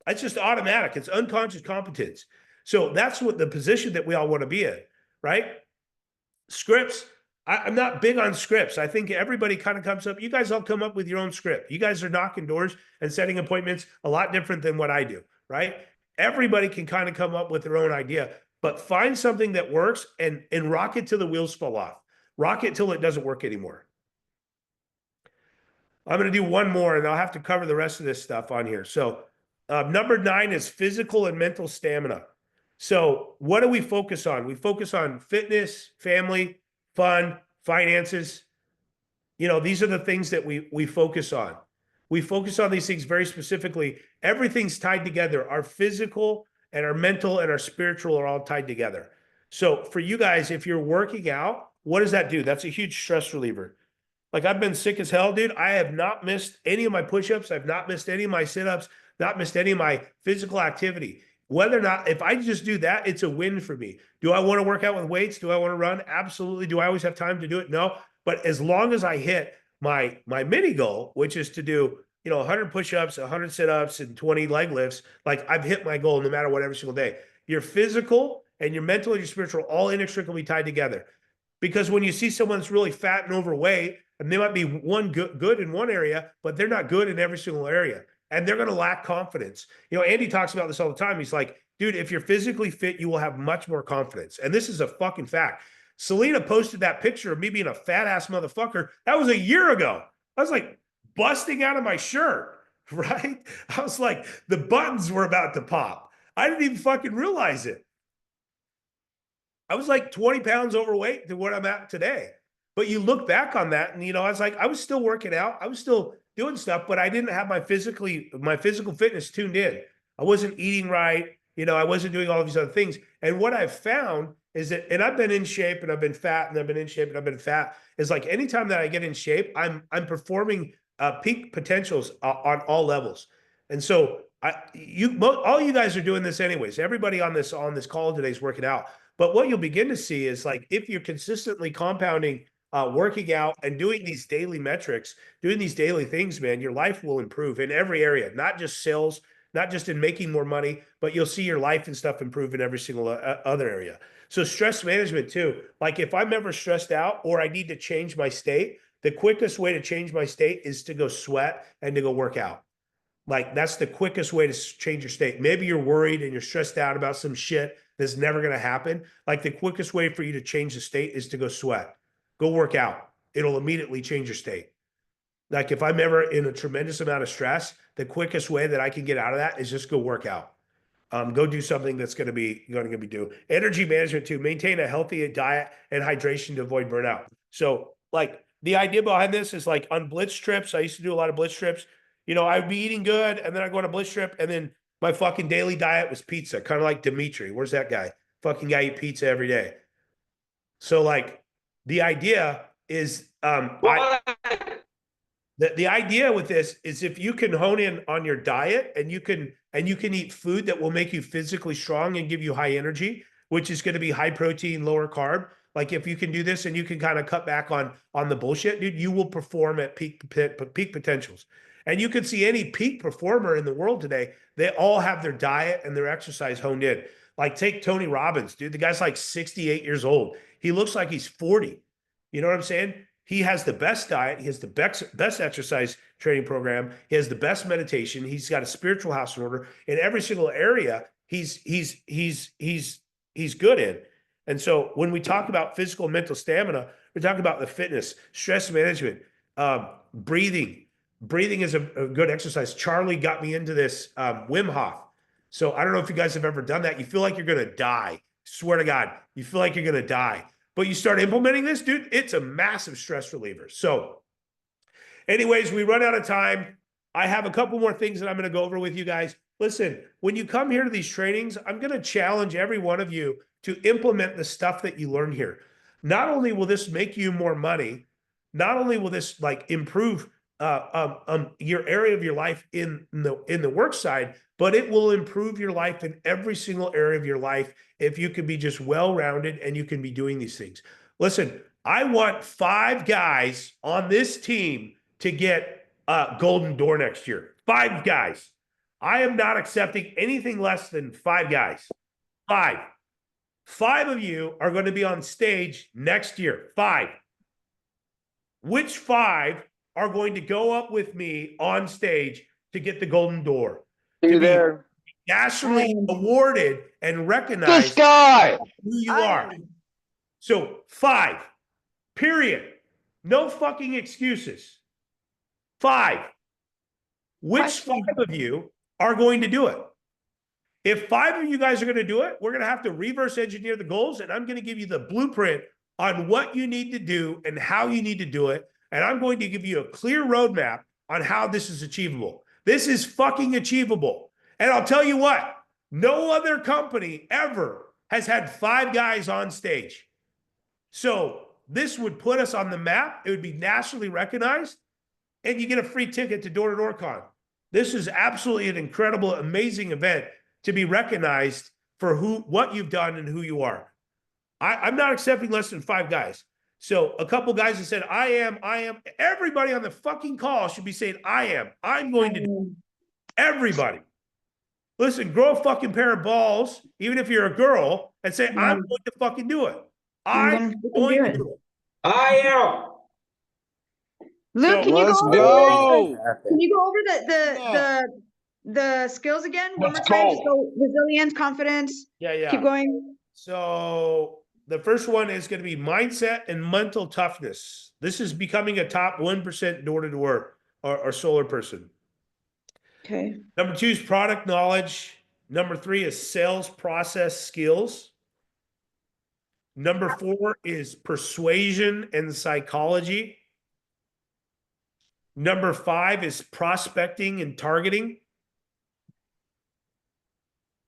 It's just automatic. It's unconscious competence. So that's what the position that we all want to be in, right? Scripts. I'm not big on scripts. I think everybody kind of comes up. You guys all come up with your own script. You guys are knocking doors and setting appointments a lot different than what I do, right? Everybody can kind of come up with their own idea, but find something that works and rock it till the wheels fall off. Rock it till it doesn't work anymore. I'm going to do one more, and I'll have to cover the rest of this stuff on here. So number 9 is physical and mental stamina. So what do we focus on? We focus on fitness, family, fun, finances. You know, these are the things that we focus on. We focus on these things very specifically. Everything's tied together. Our physical and our mental and our spiritual are all tied together. So for you guys, if you're working out, what does that do? That's a huge stress reliever. Like I've been sick as hell, dude. I have not missed any of my push-ups. I've not missed any of my sit-ups, not missed any of my physical activity. Whether or not, if I just do that, it's a win for me. Do I want to work out with weights? Do I want to run? Absolutely. Do I always have time to do it? No. But as long as I hit my mini goal, which is to do, 100 push-ups, 100 sit-ups, and 20 leg lifts, like I've hit my goal no matter what every single day. Your physical and your mental and your spiritual are all inextricably tied together. Because when you see someone that's really fat and overweight, and they might be good in one area, but they're not good in every single area. And they're going to lack confidence. Andy talks about this all the time. He's like, dude, if you're physically fit, you will have much more confidence. And this is a fucking fact. Selena posted that picture of me being a fat ass motherfucker. That was a year ago. I was like busting out of my shirt, right? I was like, the buttons were about to pop. I didn't even fucking realize it. I was like 20 pounds overweight to what I'm at today. But you look back on that and, I was like, I was still working out. I was still doing stuff, but I didn't have my physical fitness tuned in. I wasn't eating right. I wasn't doing all of these other things. And what I've found is that, and I've been in shape and I've been fat and I've been in shape and I've been fat, is like anytime that I get in shape, I'm performing peak potentials on all levels. And so all you guys are doing this anyways. Everybody on this call today is working out. But what you'll begin to see is like, if you're consistently compounding, working out and doing these daily metrics, doing these daily things, man, your life will improve in every area, not just sales, not just in making more money, but you'll see your life and stuff improve in every single other area. So stress management too. Like if I'm ever stressed out or I need to change my state, the quickest way to change my state is to go sweat and to go work out. Like that's the quickest way to change your state. Maybe you're worried and you're stressed out about some shit that's never going to happen. Like the quickest way for you to change the state is to go sweat. Go work out. It'll immediately change your state. Like if I'm ever in a tremendous amount of stress, the quickest way that I can get out of that is just go work out. Go do something that's going to be do. Energy management too. Maintain a healthy diet and hydration to avoid burnout. So like the idea behind this is like on blitz trips. I used to do a lot of blitz trips. I'd be eating good and then I go on a blitz trip and then my fucking daily diet was pizza. Kind of like Dimitri. Where's that guy? Fucking guy eat pizza every day. So like, the idea is, the idea with this is if you can hone in on your diet and you can eat food that will make you physically strong and give you high energy, which is going to be high protein, lower carb. Like if you can do this and you can kind of cut back on the bullshit, dude, you will perform at peak potentials. And you can see any peak performer in the world today, they all have their diet and their exercise honed in. Like take Tony Robbins, dude. The guy's like 68 years old. He looks like he's 40. You know what I'm saying? He has the best diet. He has the best exercise training program. He has the best meditation. He's got a spiritual house in order in every single area. He's good in. And so when we talk about physical and mental stamina, we're talking about the fitness, stress management, breathing. Breathing is a good exercise. Charlie got me into this Wim Hof. So I don't know if you guys have ever done that. You feel like you're going to die. Swear to God, you feel like you're going to die. But you start implementing this, dude, it's a massive stress reliever. So anyways, we run out of time. I have a couple more things that I'm going to go over with you guys. Listen, when you come here to these trainings, I'm going to challenge every one of you to implement the stuff that you learn here. Not only will this make you more money, not only will this like improve your area of your life in the work side, but it will improve your life in every single area of your life if you can be just well-rounded and you can be doing these things. Listen, I want 5 guys on this team to get Golden Door next year. 5 guys. I am not accepting anything less than 5 guys. 5. 5 of you are going to be on stage next year. 5. Which 5 are going to go up with me on stage to get the Golden Door?
You there?
Nationally awarded and recognized.
This guy.
Who you are. So 5, period. No fucking excuses. 5. Which 5 of you are going to do it? If 5 of you guys are going to do it, we're going to have to reverse engineer the goals, and I'm going to give you the blueprint on what you need to do and how you need to do it. And I'm going to give you a clear roadmap on how this is achievable. This is fucking achievable. And I'll tell you what, no other company ever has had 5 guys on stage. So this would put us on the map. It would be nationally recognized, and you get a free ticket to Door to Door Con. This is absolutely an incredible, amazing event to be recognized for what you've done and who you are. I'm not accepting less than 5 guys. So a couple guys that said, I am. Everybody on the fucking call should be saying, I am. I'm going to do it. Everybody. Listen, grow a fucking pair of balls, even if you're a girl, and say, I'm going to fucking do it. I'm going to do it.
I am.
Luke,
So
can you
let's
go
go.
over can you go over the skills again one more
Let's
time?
go.
Just go resilience, confidence.
Yeah.
Keep going.
So the first one is going to be mindset and mental toughness. This is becoming a top 1% door-to-door or solar person.
Okay.
Number 2 is product knowledge. Number 3 is sales process skills. Number 4 is persuasion and psychology. Number 5 is prospecting and targeting.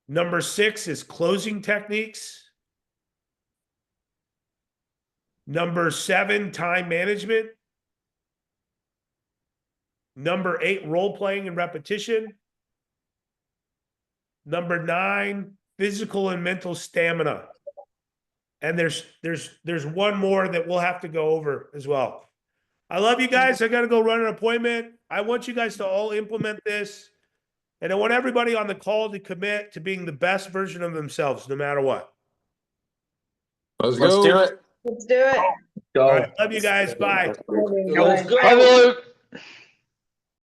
Number 6 is closing techniques. Number 7, time management. Number 8, role playing and repetition. Number 9, physical and mental stamina. And there's one more that we'll have to go over as well. I love you guys. I got to go run an appointment. I want you guys to all implement this. And I want everybody on the call to commit to being the best version of themselves, no matter what.
Let's do it.
Let's do it.
Go.
All right. Love you guys. Bye.
Let's go.
Bye, Luke.